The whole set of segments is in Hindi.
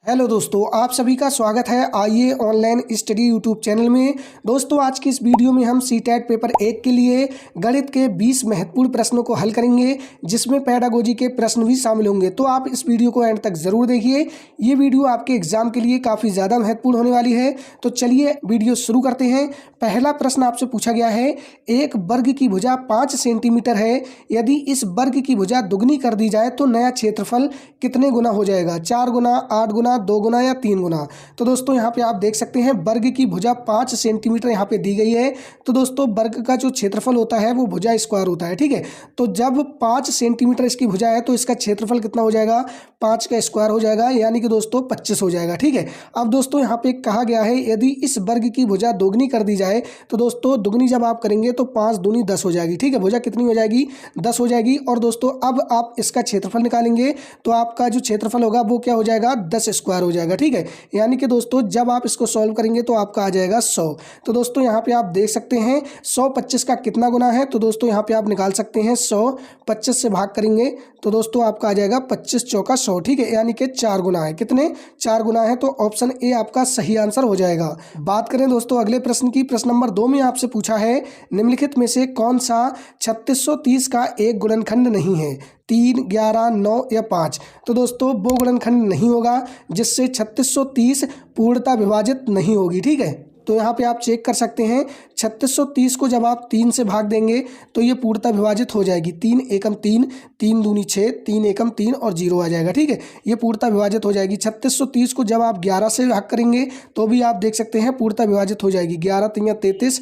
हेलो दोस्तों, आप सभी का स्वागत है आइए ऑनलाइन स्टडी यूट्यूब चैनल में। दोस्तों, आज की इस वीडियो में हम सीटेट पेपर 1 के लिए गणित के 20 महत्वपूर्ण प्रश्नों को हल करेंगे, जिसमें पेडागोजी के प्रश्न भी शामिल होंगे। तो आप इस वीडियो को एंड तक ज़रूर देखिए। ये वीडियो आपके एग्जाम के लिए काफ़ी ज़्यादा महत्वपूर्ण होने वाली है। तो चलिए वीडियो शुरू करते हैं। पहला प्रश्न आपसे पूछा गया है, एक वर्ग की भुजा 5 सेंटीमीटर है। यदि इस वर्ग की भुजा दुगनी कर दी जाए तो नया क्षेत्रफल कितने गुना हो जाएगा? 4 गुना, 8 गुना, 2 गुना या 3 गुना? तो दोस्तों यहाँ पे आप देख सकते हैं वर्ग की भुजा 5 सेंटीमीटर यहाँ पे दी गई है। तो दोस्तों वर्ग का जो क्षेत्रफल होता है वो भुजा स्क्वायर होता है, ठीक है। तो जब 5 सेंटीमीटर इसकी भुजा है तो इसका क्षेत्रफल कितना हो जाएगा? 5 का स्क्वायर हो जाएगा, यानी कि दोस्तों 25 हो जाएगा, ठीक है। अब दोस्तों यहाँ पे कहा गया है यदि इस वर्ग की भुजा दोगुनी कर दी जाए, तो दोस्तों दुगनी जब आप करेंगे तो 5 दूनी 10 हो जाएगी, ठीक है। भुजा कितनी हो जाएगी? 10 हो जाएगी। और दोस्तों अब आप इसका क्षेत्रफल निकालेंगे तो आपका जो क्षेत्रफल होगा वो क्या हो जाएगा? 10 स्क्वायर हो जाएगा, ठीक है। यानी कि दोस्तों जब आप इसको सॉल्व करेंगे तो आपका आ जाएगा 100। तो दोस्तों यहाँ पे आप देख सकते हैं 100 25 का कितना गुना है? तो दोस्तों यहाँ पे आप निकाल सकते हैं 100 25 से भाग करेंगे तो दोस्तों आपका आ जाएगा 25 चौका 100, ठीक है। यानी कि 4 गुना है। कितने? 4 गुना है। तो ऑप्शन ए आपका सही आंसर हो जाएगा। बात करें दोस्तों अगले प्रश्न की। प्रश्न नंबर 2 में आपसे पूछा है, निम्नलिखित में से कौन सा 3630 का एक गुणनखंड नहीं है? 3, 11, 9 या 5? तो दोस्तों वो गुणनखंड नहीं होगा जिससे 3630 पूर्णतः विभाजित नहीं होगी, ठीक है। तो यहाँ पे आप चेक कर सकते हैं 3630 को जब आप 3 से भाग देंगे तो ये पूर्णतः विभाजित हो जाएगी। 3 एकम 3, 3 दूनी 6, 3 एकम 3 और 0 आ जाएगा, ठीक है। ये पूर्णतः विभाजित हो जाएगी। 3630 को जब आप 11 से भाग करेंगे तो भी आप देख सकते हैं पूर्णतः विभाजित हो जाएगी। 11 तिया 33,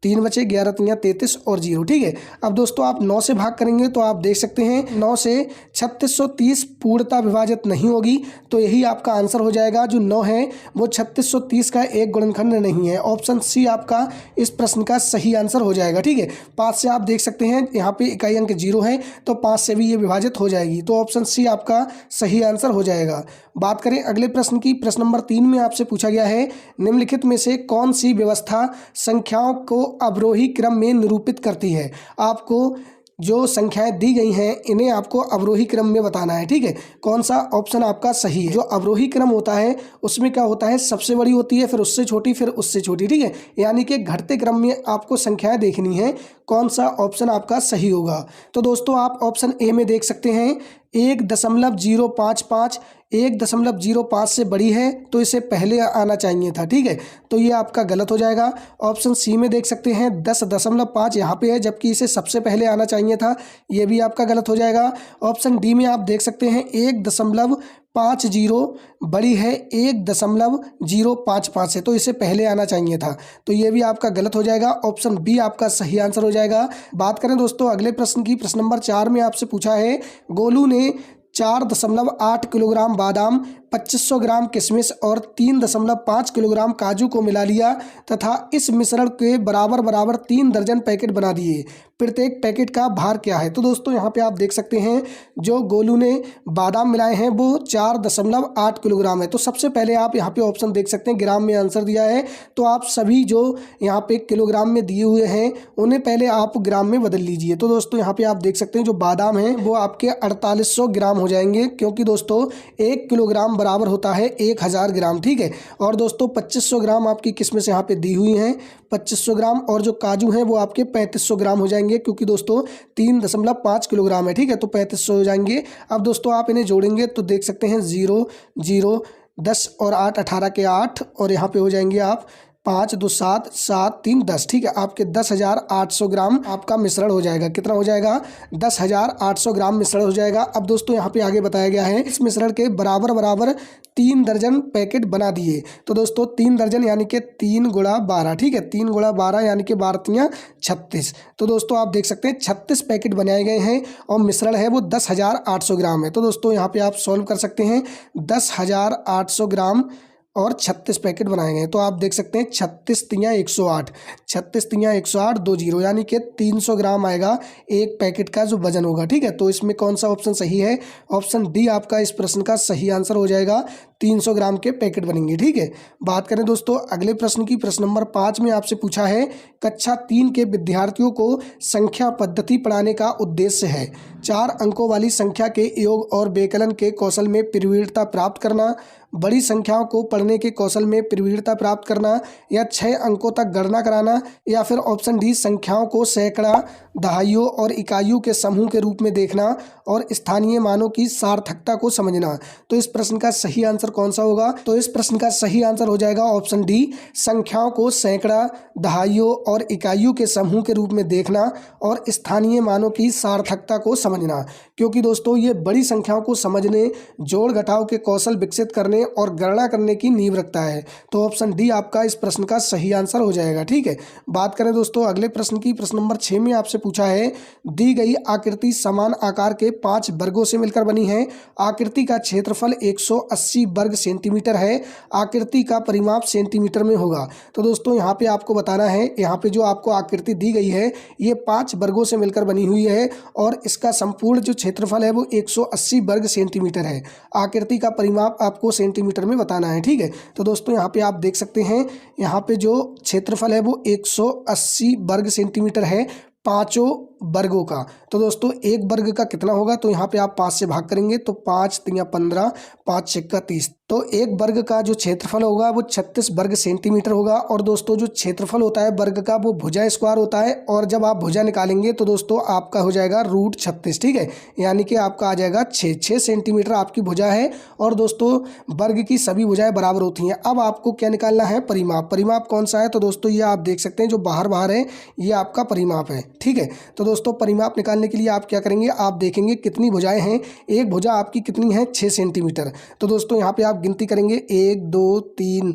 3 बचे, 11 तिया 33 और 0, ठीक है। अब दोस्तों आप 9 से भाग करेंगे तो आप देख सकते हैं 9 से 3630 पूर्णतः विभाजित नहीं होगी। तो यही आपका आंसर हो जाएगा। जो 9 है वो 3630 का एक गुणनखंड नहीं है। ऑप्शन सी आपका इस प्रश्न का सही आंसर हो जाएगा, ठीक है। 5 से आप देख सकते हैं यहाँ पे इकाई अंक 0 है तो 5 से भी ये विभाजित हो जाएगी। तो ऑप्शन सी आपका सही आंसर हो जाएगा। बात करें अगले प्रश्न की। प्रश्न नंबर 3 में आपसे पूछा गया है, निम्नलिखित में से कौन सी व्यवस्था संख्याओं को अवरोही क्रम में निरूपित करती है? आपको जो संख्याएं दी गई हैं इन्हें आपको अवरोही क्रम में बताना है, ठीक है। कौन सा ऑप्शन आपका सही है? जो अवरोही क्रम होता है उसमें क्या होता है, सबसे बड़ी होती है, फिर उससे छोटी, फिर उससे छोटी, ठीक है। यानी कि घटते क्रम में आपको संख्याएं देखनी है। कौन सा ऑप्शन आपका सही होगा? तो दोस्तों आप ऑप्शन ए में देख सकते हैं 1.055 1.05 से बड़ी है तो इसे पहले आना चाहिए था, ठीक है। तो ये आपका गलत हो जाएगा। ऑप्शन सी में देख सकते हैं 10.5 यहाँ पे है जबकि इसे सबसे पहले आना चाहिए था, ये भी आपका गलत हो जाएगा। ऑप्शन डी में आप देख सकते हैं 1.50 बड़ी है 1.055 से, तो इसे पहले आना चाहिए था, तो ये भी आपका गलत हो जाएगा। ऑप्शन बी आपका सही आंसर हो जाएगा। बात करें दोस्तों अगले प्रश्न की। प्रश्न नंबर 4 में आपसे पूछा है, गोलू ने 4.8 किलोग्राम बादाम, 2500 ग्राम किशमिश और 3.5 किलोग्राम काजू को मिला लिया तथा इस मिश्रण के बराबर बराबर 3 दर्जन पैकेट बना दिए। प्रत्येक पैकेट का भार क्या है? तो दोस्तों यहाँ पे आप देख सकते हैं जो गोलू ने बादाम मिलाए हैं वो 4.8 किलोग्राम है। तो सबसे पहले आप यहाँ पे ऑप्शन देख सकते हैं, ग्राम में आंसर दिया है तो आप सभी जो यहाँ पे किलोग्राम में दिए हुए हैं उन्हें पहले आप ग्राम में बदल लीजिए। तो दोस्तों यहाँ पे आप देख सकते हैं जो बादाम है वो आपके 4800 ग्राम हो जाएंगे, क्योंकि दोस्तों 1 किलोग्राम बराबर होता है 1000 ग्राम, ठीक है। और दोस्तों 2500 ग्राम आपकी किशमिश यहाँ पे दी हुई हैं 2500 ग्राम, और जो काजू हैं वो आपके 3500 ग्राम हो जाएंगे, क्योंकि दोस्तों 3.5 किलोग्राम है, ठीक है। तो 3500 हो जाएंगे। अब दोस्तों आप इन्हें जोड़ेंगे तो देख सकते हैं 0 0 10 और 8 18 के 8 और यहाँ पे हो जाएंगे आप 5 2 7 7 3 10, ठीक है। आपके 10,800 ग्राम आपका मिश्रण हो जाएगा। कितना हो जाएगा? 10,800 ग्राम मिश्रण हो जाएगा। अब दोस्तों यहाँ पे आगे बताया गया है इस मिश्रण के बराबर बराबर 3 दर्जन पैकेट बना दिए। तो दोस्तों 3 दर्जन यानी कि 3 गुणा 12, ठीक है। 3 गुणा 12 यानी कि 12 तिया 36। तो दोस्तों आप देख सकते हैं 36 पैकेट बनाए गए हैं और मिश्रण है वो 10,800 ग्राम है। तो दोस्तों यहाँ पे आप सॉल्व कर सकते हैं 10,800 ग्राम और 36 पैकेट बनाए गए। तो आप देख सकते हैं 36 तिया 108, 36 तिया 108 2 0 यानी कि 300 ग्राम आएगा एक पैकेट का जो वजन होगा, ठीक है। तो इसमें कौन सा ऑप्शन सही है? ऑप्शन डी आपका इस प्रश्न का सही आंसर हो जाएगा। 300 ग्राम के पैकेट बनेंगे, ठीक है। बात करें दोस्तों अगले प्रश्न की। प्रश्न नंबर 5 में आपसे पूछा है, कक्षा 3 के विद्यार्थियों को संख्या पद्धति पढ़ाने का उद्देश्य है 4 अंकों वाली संख्या के योग और व्यकलन के कौशल में प्रवीणता प्राप्त करना, बड़ी संख्याओं को पढ़ने के कौशल में प्रवीणता प्राप्त करना, या 6 अंकों तक गणना कराना, या फिर ऑप्शन डी संख्याओं को सैकड़ा, दहाइयों और इकाइयों के समूह के रूप में देखना और स्थानीय मानों की सार्थकता को समझना। तो इस प्रश्न का सही आंसर कौन सा होगा? तो इस प्रश्न का सही आंसर हो जाएगा ऑप्शन डी, संख्याओं को सैकड़ा, दहाइयों और इकाइयों के समूह के रूप में देखना और स्थानीय मानों की सार्थकता को समझना। क्योंकि दोस्तों ये बड़ी संख्याओं को समझने, जोड़ घटाव के कौशल विकसित करने और गणना करने की नींव रखता है। तो ऑप्शन डी आपका इस प्रश्न का सही आंसर हो जाएगा। ठीक है, बात करें दोस्तों अगले प्रश्न की। प्रश्न नंबर 6 में आपसे पूछा है, दी गई आकृति समान आकार के 5 वर्गों से मिलकर बनी है। आकृति का क्षेत्रफल 180 वर्ग सेंटीमीटर है। आकृति का परिमाप सेंटीमीटर में होगा। तो दोस्तों यहाँ पे आपको बताना है, यहाँ पे जो आपको आकृति दी गई है ये 5 वर्गों से मिलकर बनी हुई है और इसका संपूर्ण जो क्षेत्रफल है वो 180 वर्ग सेंटीमीटर है। आकृति का परिमाप आपको सेंटीमीटर में बताना है। ठीक है, तो दोस्तों यहाँ पे आप देख सकते हैं, यहाँ पे जो क्षेत्रफल है वो 180 वर्ग सेंटीमीटर है 5 वर्गों का। तो दोस्तों एक वर्ग का कितना होगा? तो यहाँ पे आप 5 से भाग करेंगे तो 5 तिया 15, 5 छक्का 30। तो एक वर्ग का जो क्षेत्रफल होगा वो 36 वर्ग सेंटीमीटर होगा। और दोस्तों जो क्षेत्रफल होता है वर्ग का वो भुजा स्क्वायर होता है, और जब आप भुजा निकालेंगे तो दोस्तों आपका हो जाएगा √36। ठीक है, यानी कि आपका आ जाएगा 6 सेंटीमीटर आपकी भुजा है। और दोस्तों वर्ग की सभी भुजाएं बराबर होती हैं। अब आपको क्या निकालना है? परिमाप। परिमाप कौन सा है? तो दोस्तों ये आप देख सकते हैं जो बाहर है ये आपका परिमाप है। ठीक है, तो दोस्तों परिमाप निकालने के लिए आप क्या करेंगे? आप देखेंगे कितनी भुजाएं हैं। एक भुजा आपकी कितनी है? 6 सेंटीमीटर। तो दोस्तों यहाँ पे आप गिनती करेंगे 1 2 3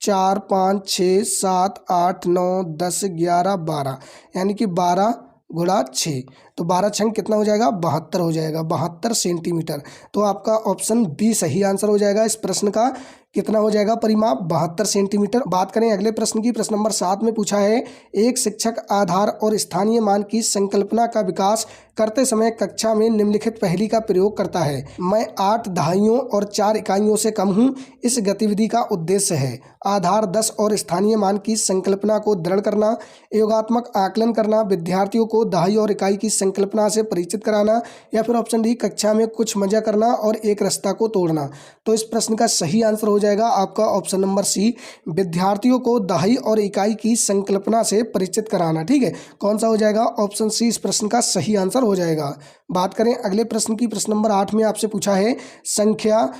4 5 6 7 8 9 10 11 12, यानी कि 12 गुणा 6, तो 12 छंग कितना हो जाएगा? 72 हो जाएगा, 72 सेंटीमीटर। तो आपका ऑप्शन बी सही आंसर हो जाएगा इस प्रश्न का। कितना हो जाएगा परिमाप? 72 सेंटीमीटर। बात करें अगले प्रश्न की। प्रश्न नंबर 7 में पूछा है, एक शिक्षक आधार और स्थानीय मान की संकल्पना का विकास करते समय कक्षा में निम्नलिखित पहेली का प्रयोग करता है। मैं 8 दहाइयों और 4 इकाइयों से कम हूँ। इस गतिविधि का उद्देश्य है आधार 10 और स्थानीय मान की संकल्पना को दृढ़ करना, योगात्मक आकलन करना, विद्यार्थियों को दहाई और इकाई की संकल्पना से परिचित कराना, या फिर ऑप्शन डी कक्षा में कुछ मजा करना और एक रास्ता को तोड़ना। तो इस प्रश्न का सही आंसर हो जाएगा आपका ऑप्शन नंबर सी, विद्यार्थियों को दहाई और इकाई की संकल्पना से परिचित कराना। ठीक है, कौन सा हो जाएगा? ऑप्शन सी इस प्रश्न का सही आंसर हो जाएगा। बात करें अगले प्रश्न की। प्रश्न नंबर 8 में आपसे पूछा है, संख्या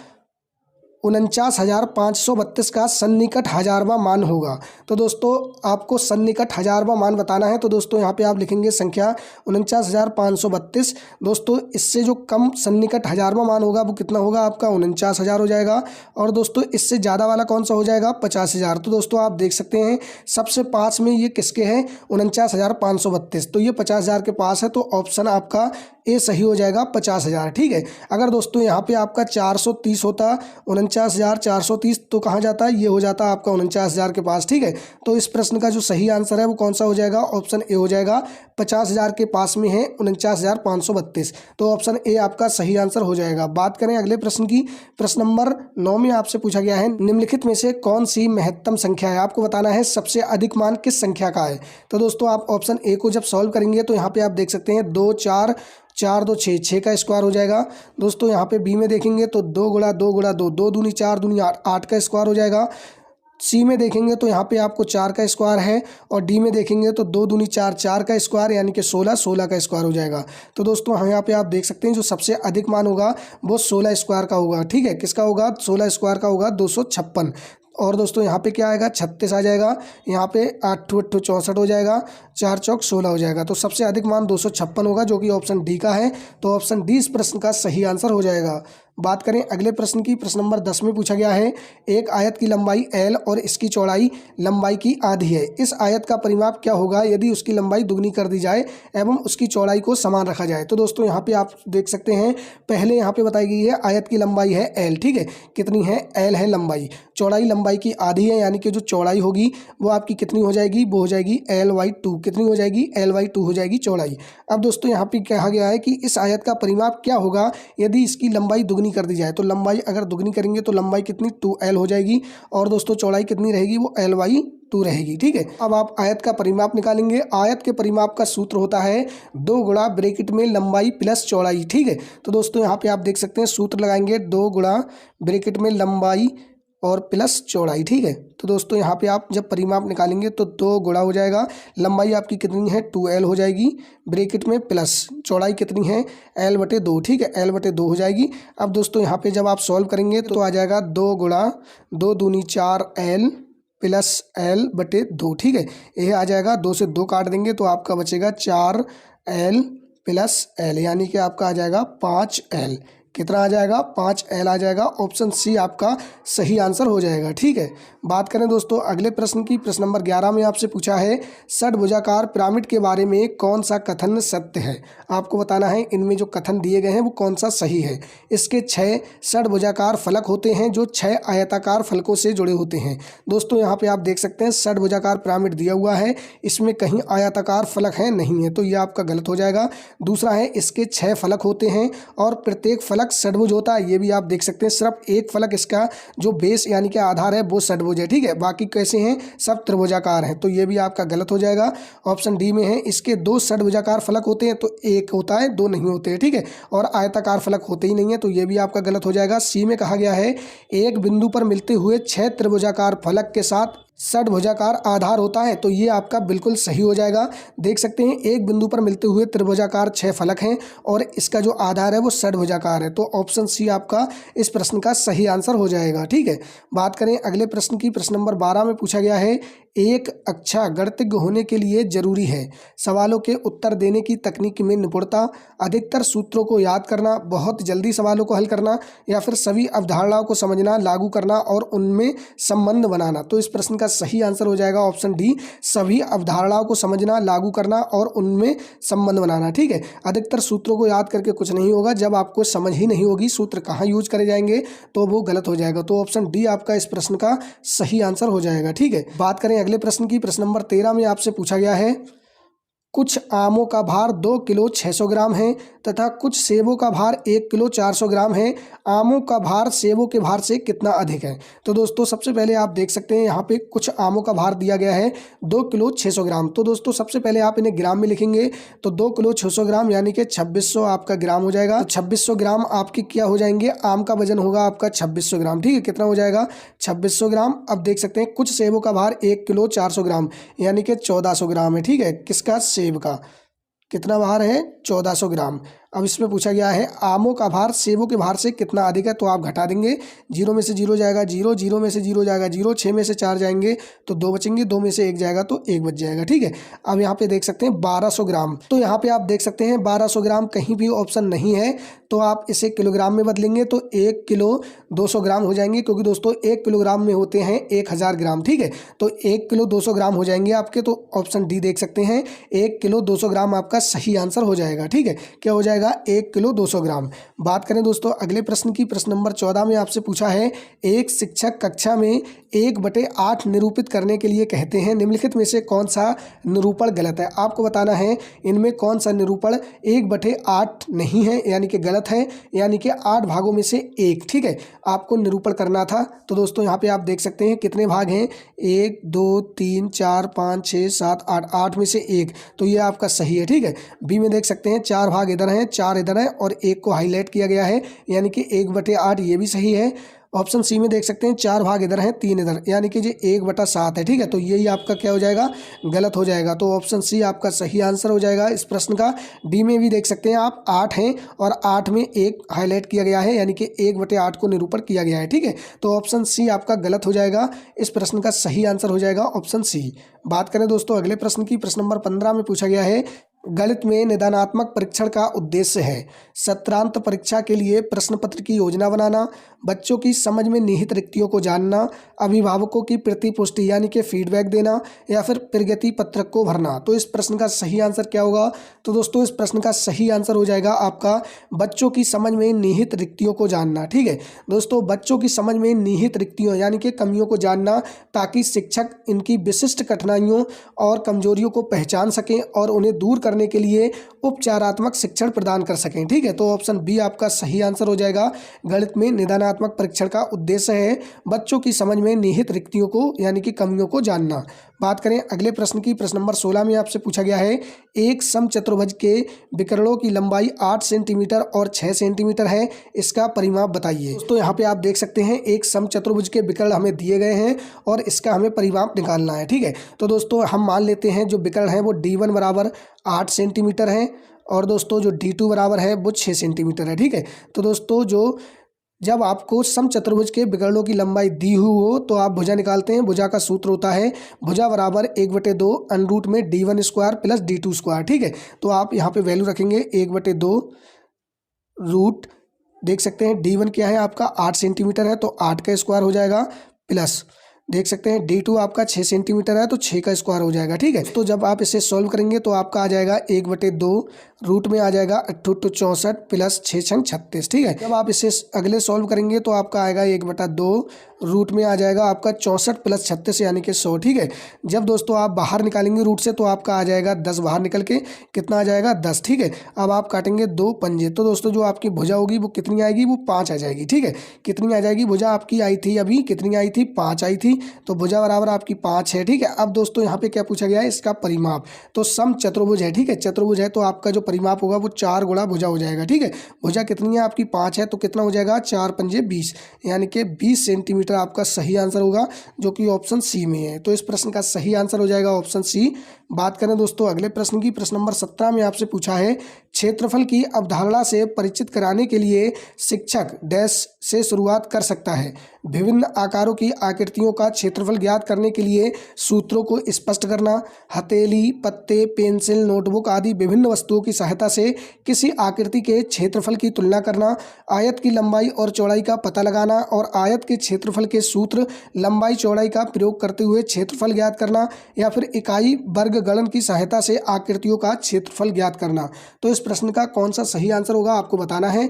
49,532 का सन्निकट हजारवां मान होगा। तो दोस्तों आपको सन्निकट हजारवां मान बताना है। तो दोस्तों यहाँ पे आप लिखेंगे संख्या 49,532। दोस्तों इससे जो कम सन्निकट हजारवां मान होगा वो कितना होगा? आपका 49,000 हो जाएगा। और दोस्तों इससे ज़्यादा वाला कौन सा हो जाएगा? 50,000। तो दोस्तों आप देख सकते हैं सबसे पास में ये किसके हैं? 49,532। तो ये 50,000 के पास है। तो ऑप्शन आपका ए सही हो जाएगा, 50,000। ठीक है, अगर दोस्तों यहाँ पे आपका 430 होता, 49,430, तो कहाँ जाता है? ये हो जाता है आपका 49,000 के पास। ठीक है, तो इस प्रश्न का जो सही आंसर है वो कौन सा हो जाएगा? ऑप्शन ए हो जाएगा, 50,000 के पास में है 49,532। तो ऑप्शन ए आपका सही आंसर हो जाएगा। बात करें अगले प्रश्न की। प्रश्न नंबर 9 में आपसे पूछा गया है, निम्नलिखित में से कौन सी महत्तम संख्या है? आपको बताना है सबसे अधिक मान किस संख्या का है। तो दोस्तों आप ऑप्शन ए को जब सॉल्व करेंगे तो यहाँ पे आप देख सकते हैं 2 4 4 2 6, 6 का स्क्वायर हो जाएगा। दोस्तों यहाँ पे बी में देखेंगे तो 2 गुणा 2 गुणा 2, 2 दूनी 4 दूनी 8, 8 का स्क्वायर हो जाएगा। सी में देखेंगे तो यहाँ पे आपको 4 का स्क्वायर है। और डी में देखेंगे तो 2 दूनी 4, 4 का स्क्वायर यानी कि 16, 16 का स्क्वायर हो जाएगा। तो दोस्तों यहाँ पे आप देख सकते हैं जो सबसे अधिक मान होगा वो 16 स्क्वायर का होगा। ठीक है, किसका होगा? 16 स्क्वायर का होगा, 256। और दोस्तों यहाँ पे क्या आएगा? 36 आ जाएगा। यहाँ पे 8 8 64 हो जाएगा, 4 चौक 16 हो जाएगा। तो सबसे अधिक मान 256 होगा जो कि ऑप्शन डी का है। तो ऑप्शन डी इस प्रश्न का सही आंसर हो जाएगा। बात करें अगले प्रश्न की। प्रश्न नंबर 10 में पूछा गया है, एक आयत की लंबाई L और इसकी चौड़ाई लंबाई की आधी है। इस आयत का परिमाप क्या होगा यदि उसकी लंबाई दुगनी कर दी जाए एवं उसकी चौड़ाई को समान रखा जाए? तो दोस्तों यहाँ पे आप देख सकते हैं पहले यहाँ पे बताई गई है आयत की लंबाई है L। ठीक है, कितनी है? L है लंबाई। चौड़ाई लंबाई की आधी है, यानी कि जो चौड़ाई होगी वो आपकी कितनी हो जाएगी? वो हो जाएगी L/2। कितनी हो जाएगी? L/2 हो जाएगी चौड़ाई। अब दोस्तों यहाँ पे कहा गया है कि इस आयत का परिमाप क्या होगा यदि इसकी लंबाई दुगनी दुगनी कर दी जाए तो लंबाई अगर दुगनी करेंगे तो लंबाई कितनी 2l हो जाएगी और दोस्तों चौड़ाई कितनी रहेगी वो l/2 रहेगी। ठीक है, अब आप आयत का परिमाप निकालेंगे। आयत के परिमाप का सूत्र होता है 2 गुणा ब्रैकेट में लंबाई प्लस चौड़ाई। ठीक है, तो दोस्तों यहाँ पे आप देख सकते हैं सूत्र लगाएंगे 2 गुणा ब्रैकेट में लंबाई और प्लस चौड़ाई। ठीक है, तो दोस्तों यहाँ पे आप जब परिमाप निकालेंगे तो 2 गुणा हो जाएगा, लंबाई आपकी कितनी है 2l हो जाएगी, ब्रैकेट में प्लस चौड़ाई कितनी है l/2। ठीक है, l/2 हो जाएगी। अब दोस्तों यहाँ पे जब आप सॉल्व करेंगे तो आ जाएगा 2 गुणा 2 दूनी 4l प्लस l/2। ठीक है, यह आ जाएगा, 2 से 2 काट देंगे तो आपका बचेगा 4l प्लस l, यानी कि आपका आ जाएगा 5l। कितना आ जाएगा 5l आ जाएगा। ऑप्शन सी आपका सही आंसर हो जाएगा। ठीक है, बात करें दोस्तों अगले प्रश्न की। प्रश्न नंबर 11 में आपसे पूछा है षटभुजाकार पिरामिड के बारे में कौन सा कथन सत्य है। आपको बताना है इनमें जो कथन दिए गए हैं वो कौन सा सही है। इसके 6 षटभुजाकार फलक होते हैं जो 6 आयताकार फलकों से जुड़े होते हैं। दोस्तों यहाँ पे आप देख सकते हैं षटभुजाकार पिरामिड दिया हुआ है, इसमें कहीं आयताकार फलक है नहीं है, तो ये आपका गलत हो जाएगा। दूसरा है इसके 6 फलक होते हैं और प्रत्येक फलक षटभुज होता है, ये भी आप देख सकते हैं। सिर्फ एक फलक इसका जो बेस यानी कि आधार है वो षटभुज है। ठीक है, बाकी कैसे हैं सब त्रिभुजाकार हैं, तो ये भी आपका गलत हो जाएगा। ऑप्शन डी में है इसके 2 षटभुजाकार फलक होते हैं, तो एक होता है 2 नहीं होते हैं। ठीक है, और आयताकार फलक होते ही नहीं है, तो ये भी आपका गलत हो जाएगा। सी में कहा गया है एक बिंदु पर मिलते हुए 6 त्रिभुजाकार फलक के साथ षटभुजाकार आधार होता है, तो ये आपका बिल्कुल सही हो जाएगा। देख सकते हैं एक बिंदु पर मिलते हुए त्रिभुजाकार 6 फलक हैं और इसका जो आधार है वो षटभुजाकार है, तो ऑप्शन सी आपका इस प्रश्न का सही आंसर हो जाएगा। ठीक है, बात करें अगले प्रश्न की। प्रश्न नंबर 12 में पूछा गया है एक अच्छा गणितज्ञ होने के लिए जरूरी है सवालों के उत्तर देने की तकनीक में निपुणता, अधिकतर सूत्रों को याद करना, बहुत जल्दी सवालों को हल करना, या फिर सभी अवधारणाओं को समझना, लागू करना और उनमें संबंध बनाना। तो इस प्रश्न का सही आंसर हो जाएगा ऑप्शन डी, सभी अवधारणाओं को समझना, लागू करना और उनमें संबंध बनाना। ठीक है, अधिकतर सूत्रों को याद करके कुछ नहीं होगा, जब आपको समझ ही नहीं होगी सूत्र कहाँ यूज करे जाएंगे तो वो गलत हो जाएगा। तो ऑप्शन डी आपका इस प्रश्न का सही आंसर हो जाएगा। ठीक है, बात करें अगले प्रश्न की। प्रश्न नंबर 13 में आपसे पूछा गया है कुछ आमों का भार 2 किलो 600 ग्राम है तथा कुछ सेबों का भार 1 किलो 400 ग्राम है। आमों का भार सेबों के भार से कितना अधिक है। तो दोस्तों सबसे पहले आप देख सकते हैं यहाँ पे कुछ आमों का भार दिया गया है 2 किलो 600 ग्राम। तो दोस्तों सबसे पहले आप इन्हें ग्राम में लिखेंगे, तो 2 किलो 600 ग्राम यानी कि 2600 आपका ग्राम हो जाएगा। 2600 ग्राम आपकी क्या हो जाएंगे, आम का वजन होगा आपका 2600 ग्राम। ठीक है, कितना हो जाएगा 2600 ग्राम। अब देख सकते हैं कुछ सेबों का भार 1 किलो 400 ग्राम यानी कि 1400 ग्राम है। ठीक है, किसका, सेब का। कितना भार है 1400 ग्राम। अब इसमें पूछा गया है आमों का भार सेबों के भार से कितना अधिक है, तो आप घटा देंगे, 0 में से 0 जाएगा 0, 0 में से 0 जाएगा 0, 6 में से 4 जाएंगे तो 2 बचेंगे, 2 में से 1 जाएगा तो 1 बच जाएगा। ठीक है, अब यहाँ पे देख सकते हैं 1200 ग्राम, तो यहाँ पे आप देख सकते हैं 1200 ग्राम कहीं भी ऑप्शन नहीं है, तो आप इसे किलोग्राम में बदलेंगे तो 1 किलो 200 ग्राम हो जाएंगे, क्योंकि दोस्तों 1 किलोग्राम में होते हैं 1000 ग्राम। ठीक है, तो 1 किलो 200 ग्राम हो जाएंगे आपके, तो ऑप्शन डी देख सकते हैं 1 किलो 200 ग्राम आपका सही आंसर हो जाएगा। ठीक है, क्या हो जाएगा 1 किलो 200 ग्राम। बात करें दोस्तों अगले प्रश्न की। प्रश्न नंबर 14 में आपसे पूछा है एक शिक्षक कक्षा में 1/8 निरूपित करने के लिए कहते हैं, निम्नलिखित में से कौन सा निरूपण गलत है। आपको बताना है इनमें कौन सा निरूपण 1/8 नहीं है यानी कि गलत है, यानी कि 8 भागों में से 1। ठीक है, आपको निरूपण करना था। तो दोस्तों यहाँ पे आप देख सकते हैं कितने भाग हैं, 1 2 3 4 5 6 7 8, 8 में से 1, तो ये आपका सही है। ठीक है, बी में देख सकते हैं 4 भाग इधर हैं, 4 इधर है और 1 को हाईलाइट किया गया है यानी कि 1/8, ये भी सही है। ऑप्शन सी में देख सकते हैं 4 भाग इधर हैं, 3 इधर, यानी कि ये 1/7 है। ठीक है, तो यही आपका क्या हो जाएगा, गलत हो जाएगा। तो ऑप्शन सी आपका सही आंसर हो जाएगा इस प्रश्न का। डी में भी देख सकते हैं आप 8 हैं और 8 में 1 हाईलाइट किया गया है यानी कि 1/8 को निरूपण किया गया है। ठीक है, तो ऑप्शन सी आपका गलत हो जाएगा, इस प्रश्न का सही आंसर हो जाएगा ऑप्शन सी। बात करें दोस्तों अगले प्रश्न की। प्रश्न नंबर 15 में पूछा गया है गणित में निदानात्मक परीक्षण का उद्देश्य है सत्रांत परीक्षा के लिए प्रश्न पत्र की योजना बनाना, बच्चों की समझ में निहित रिक्तियों को जानना, अभिभावकों की प्रतिपुष्टि यानी कि फीडबैक देना, या फिर प्रगति पत्रक को भरना। तो इस प्रश्न का सही आंसर क्या होगा, तो दोस्तों इस प्रश्न का सही आंसर हो जाएगा आपका बच्चों की समझ में निहित रिक्तियों को जानना। ठीक है दोस्तों, बच्चों की समझ में निहित रिक्तियों यानी कि कमियों को जानना, ताकि शिक्षक इनकी विशिष्ट कठिनाइयों और कमजोरियों को पहचान सकें और उन्हें दूर करने के लिए उपचारात्मक शिक्षण प्रदान कर सकें। ठीक है, तो ऑप्शन बी आपका सही आंसर हो जाएगा। गणित में निदानात्मक परीक्षण का उद्देश्य है बच्चों की समझ में निहित रिक्तियों को यानी कि कमियों को जानना। बात करें अगले प्रश्न की, प्रश्न नंबर 16 में आपसे पूछा गया है एक समचतुर्भुज के विकर्णों की लंबाई 8 सेंटीमीटर और 6 सेंटीमीटर है, इसका परिमाप बताइए। दोस्तों यहाँ पे आप देख सकते हैं एक समचतुर्भुज के विकर्ण हमें दिए गए हैं और इसका हमें परिमाप निकालना है। ठीक है, तो दोस्तों हम मान लेते हैं जो विकर्ण है वो D1 बराबर 8 सेंटीमीटर है और दोस्तों जो D2 बराबर है वो 6 सेंटीमीटर है। ठीक है, तो दोस्तों जब आपको समचतुर्भुज के विकर्णों की लंबाई दी हुई हो तो आप भुजा निकालते हैं। भुजा का सूत्र होता है भुजा बराबर 1/2 अंडरूट में D1 square plus D2 square. ठीक है, तो आप यहाँ पे वैल्यू रखेंगे 1/2 रूट, देख सकते हैं D1 क्या है आपका 8 सेंटीमीटर है तो 8 का स्क्वायर हो जाएगा, प्लस देख सकते हैं D2 आपका 6 सेंटीमीटर है तो 6 का स्क्वायर हो जाएगा। ठीक है, तो जब आप इसे सॉल्व करेंगे तो आपका आ जाएगा 1/2 रूट में आ जाएगा 8 64 प्लस 6 छंग 36। ठीक है, जब आप इसे अगले सॉल्व करेंगे तो आपका आएगा 1/2 रूट में आ जाएगा आपका 64 प्लस 36 यानी कि 100। ठीक है, जब दोस्तों आप बाहर निकालेंगे रूट से तो आपका आ जाएगा 10 बाहर निकल के कितना आ जाएगा 10। ठीक है, अब आप काटेंगे 2 पंजे तो दोस्तों जो आपकी भुजा होगी वो कितनी आएगी, वो 5 आ जाएगी। ठीक है, कितनी आ जाएगी, भुजा आपकी आई थी अभी कितनी आई थी 5 आई थी तो भुजा बराबर आपकी 5 है। ठीक है, अब दोस्तों यहाँ पे क्या पूछा गया है इसका परिमाप, तो सम चतुर्भुज है। ठीक है, चतुर्भुज है तो आपका जो परिमाप होगा वो 4 गुणा भुजा हो जाएगा। ठीक है, भुजा कितनी है आपकी 5 है तो कितना हो जाएगा 4 पंजे 20 यानी कि 20 सेंटीमीटर आपका सही आंसर होगा जो कि ऑप्शन सी में है। तो इस प्रश्न का सही आंसर हो जाएगा ऑप्शन सी। बात करें दोस्तों अगले प्रश्न की, प्रश्न नंबर 17 में आपसे पूछा है क्षेत्रफल की अवधारणा से परिचित कराने के लिए शिक्षक डैश से शुरुआत कर सकता है। विभिन्न आकारों की आकृतियों का क्षेत्रफल ज्ञात करने के लिए सूत्रों को स्पष्ट करना, हथेली, पत्ते, पेंसिल, नोटबुक आदि विभिन्न वस्तुओं की सहायता से किसी आकृति के क्षेत्रफल की तुलना करना, आयत की लंबाई और चौड़ाई का पता लगाना और आयत के क्षेत्रफल के सूत्र लंबाई चौड़ाई का प्रयोग करते हुए क्षेत्रफल ज्ञात करना, या फिर इकाई वर्ग गणन की सहायता से आकृतियों का क्षेत्रफल ज्ञात करना। तो इस प्रश्न का कौन सा सही आंसर होगा आपको बताना है।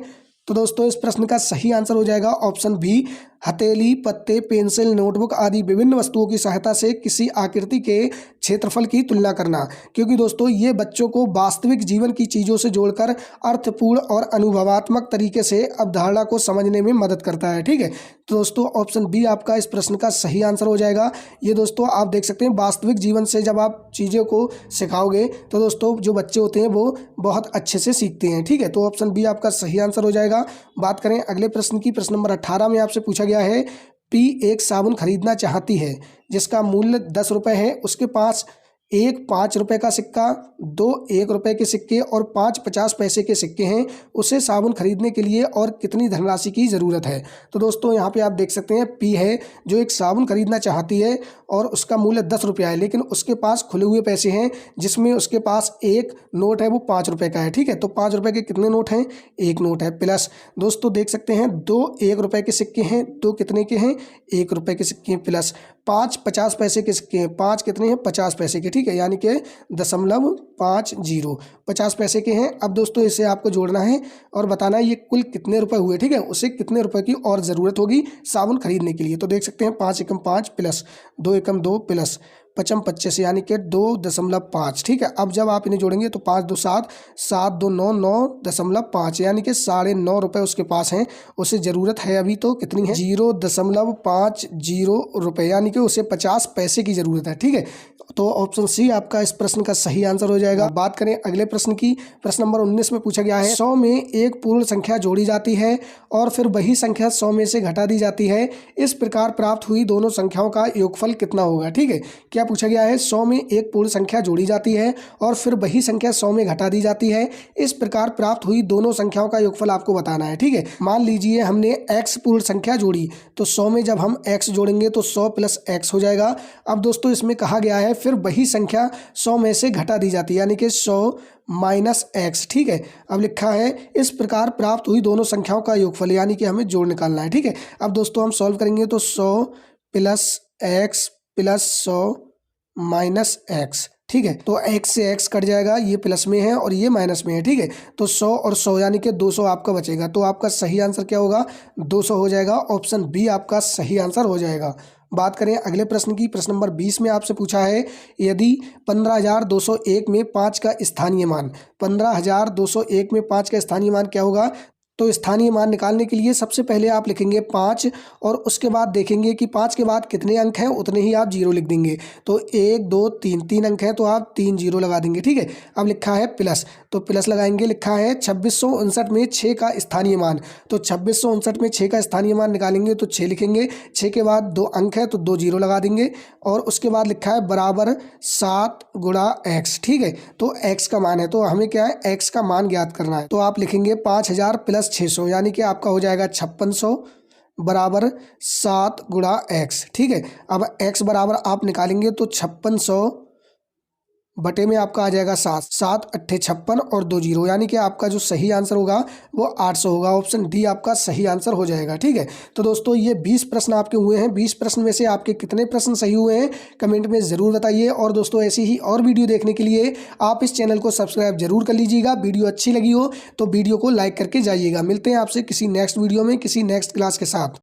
तो दोस्तों इस प्रश्न का सही आंसर हो जाएगा ऑप्शन बी, हथेली, पत्ते, पेंसिल, नोटबुक आदि विभिन्न वस्तुओं की सहायता से किसी आकृति के क्षेत्रफल की तुलना करना, क्योंकि दोस्तों ये बच्चों को वास्तविक जीवन की चीज़ों से जोड़कर अर्थपूर्ण और अनुभवात्मक तरीके से अवधारणा को समझने में मदद करता है। ठीक है, तो दोस्तों ऑप्शन बी आपका इस प्रश्न का सही आंसर हो जाएगा। ये दोस्तों आप देख सकते हैं वास्तविक जीवन से जब आप चीज़ों को सिखाओगे तो दोस्तों जो बच्चे होते हैं वो बहुत अच्छे से सीखते हैं। ठीक है, तो ऑप्शन बी आपका सही आंसर हो जाएगा। बात करें अगले प्रश्न की, प्रश्न नंबर 18 में आपसे पूछा गया है पी एक साबुन खरीदना चाहती है जिसका मूल्य 10 रुपये है। उसके पास 1 5 रुपये का सिक्का, 2 1 रुपये के सिक्के और 5 50 पैसे के सिक्के हैं। उसे साबुन खरीदने के लिए और कितनी धनराशि की ज़रूरत है। तो दोस्तों यहाँ पे आप देख सकते हैं पी है जो एक साबुन खरीदना चाहती है और उसका मूल्य 10 रुपया है, लेकिन उसके पास खुले हुए पैसे हैं जिसमें उसके पास एक नोट है वो 5 रुपये का है। ठीक है, तो 5 रुपये के कितने नोट हैं, एक नोट है, प्लस दोस्तों देख सकते हैं 2 1 रुपये के सिक्के हैं, 2 कितने के हैं 1 रुपये के सिक्के हैं, प्लस 5 50 पैसे के सिक्के हैं, 5 कितने हैं 50 पैसे के। ठीक है, यानी कि 0.50 50 पैसे के हैं। अब दोस्तों इसे आपको जोड़ना है और बताना है ये कुल कितने रुपए हुए। ठीक है, उसे कितने रुपए की और ज़रूरत होगी साबुन खरीदने के लिए। तो देख सकते हैं 5 एकम 5 प्लस 2 एकम 2 प्लस 55 25 यानी कि 2.5। ठीक है, अब जब आप इन्हें जोड़ेंगे तो 5 2 7 7 2 9 9.5 यानी कि 9.5 रुपये उसके पास हैं। उसे ज़रूरत है अभी तो कितनी है 0.50 रुपये यानी कि उसे 50 पैसे की ज़रूरत है। ठीक है, तो ऑप्शन सी आपका इस प्रश्न का सही आंसर हो जाएगा। बात करें अगले प्रश्न की, प्रश्न नंबर 19 में पूछा गया है 100 में एक पूर्ण संख्या जोड़ी जाती है और फिर वही संख्या 100 में से घटा दी जाती है। इस प्रकार प्राप्त हुई दोनों संख्याओं का योगफल कितना होगा। ठीक है, क्या पूछा गया है 100 में एक पूर्ण संख्या जोड़ी जाती है और फिर वही संख्या 100 में घटा दी जाती है। इस प्रकार प्राप्त हुई दोनों संख्याओं का योगफल आपको बताना है। ठीक है, मान लीजिए हमने x पूर्ण संख्या जोड़ी तो 100 में जब हम x जोड़ेंगे तो 100 प्लस x हो जाएगा। अब दोस्तों इसमें कहा गया है फिर वही संख्या 100 में से घटा दी जाती है यानी कि 100 माइनस x। ठीक है, अब लिखा है इस प्रकार प्राप्त हुई दोनों संख्याओं का योगफल यानी कि हमें जोड़ निकालना है। ठीक है, अब दोस्तों हम सॉल्व करेंगे तो 100 plus x plus 100 minus x। ठीक है, तो x से x कट जाएगा, ये प्लस में है और ये माइनस में है। ठीक है, तो 100 और 100 यानी कि 200 आपका बचेगा। तो आपका सही आंसर क्या होगा 200 हो जाएगा। ऑप्शन बी आपका सही आंसर हो जाएगा। बात करें अगले प्रश्न की, प्रश्न नंबर 20 में आपसे पूछा है यदि 15,201 में 5 का स्थानीय मान, 15,201 में 5 का स्थानीय मान क्या होगा। तो स्थानीय मान निकालने के लिए सबसे पहले आप लिखेंगे 5 और उसके बाद देखेंगे कि 5 के बाद कितने अंक हैं उतने ही आप जीरो लिख देंगे। तो 1 2 3 3 अंक है तो आप 3 जीरो लगा देंगे। ठीक है, अब लिखा है प्लस, तो प्लस लगाएंगे। लिखा है 2659 में 6 का स्थानीय मान, तो 2659 में 6 का स्थानीय मान निकालेंगे तो 6 लिखेंगे। 6 के बाद 2 अंक है तो 2 जीरो लगा देंगे और उसके बाद लिखा है बराबर 7 गुणा x। ठीक है, तो x का मान है तो हमें क्या है x का मान ज्ञात करना है। तो आप लिखेंगे 5000 प्लस 600 यानी कि आपका हो जाएगा 5600 बराबर 7 गुणा x। ठीक है, अब x बराबर आप निकालेंगे तो 5600 बटे में आपका आ जाएगा 7, 7 अट्ठे 56 और 2 जीरो यानी कि आपका जो सही आंसर होगा वो 800 होगा। ऑप्शन डी आपका सही आंसर हो जाएगा। ठीक है, तो दोस्तों ये 20 प्रश्न आपके हुए हैं। 20 प्रश्न में से आपके कितने प्रश्न सही हुए हैं कमेंट में ज़रूर बताइए। और दोस्तों ऐसी ही और वीडियो देखने के लिए आप इस चैनल को सब्सक्राइब जरूर कर लीजिएगा। वीडियो अच्छी लगी हो तो वीडियो को लाइक करके जाइएगा। मिलते हैं आपसे किसी नेक्स्ट वीडियो में किसी नेक्स्ट क्लास के साथ।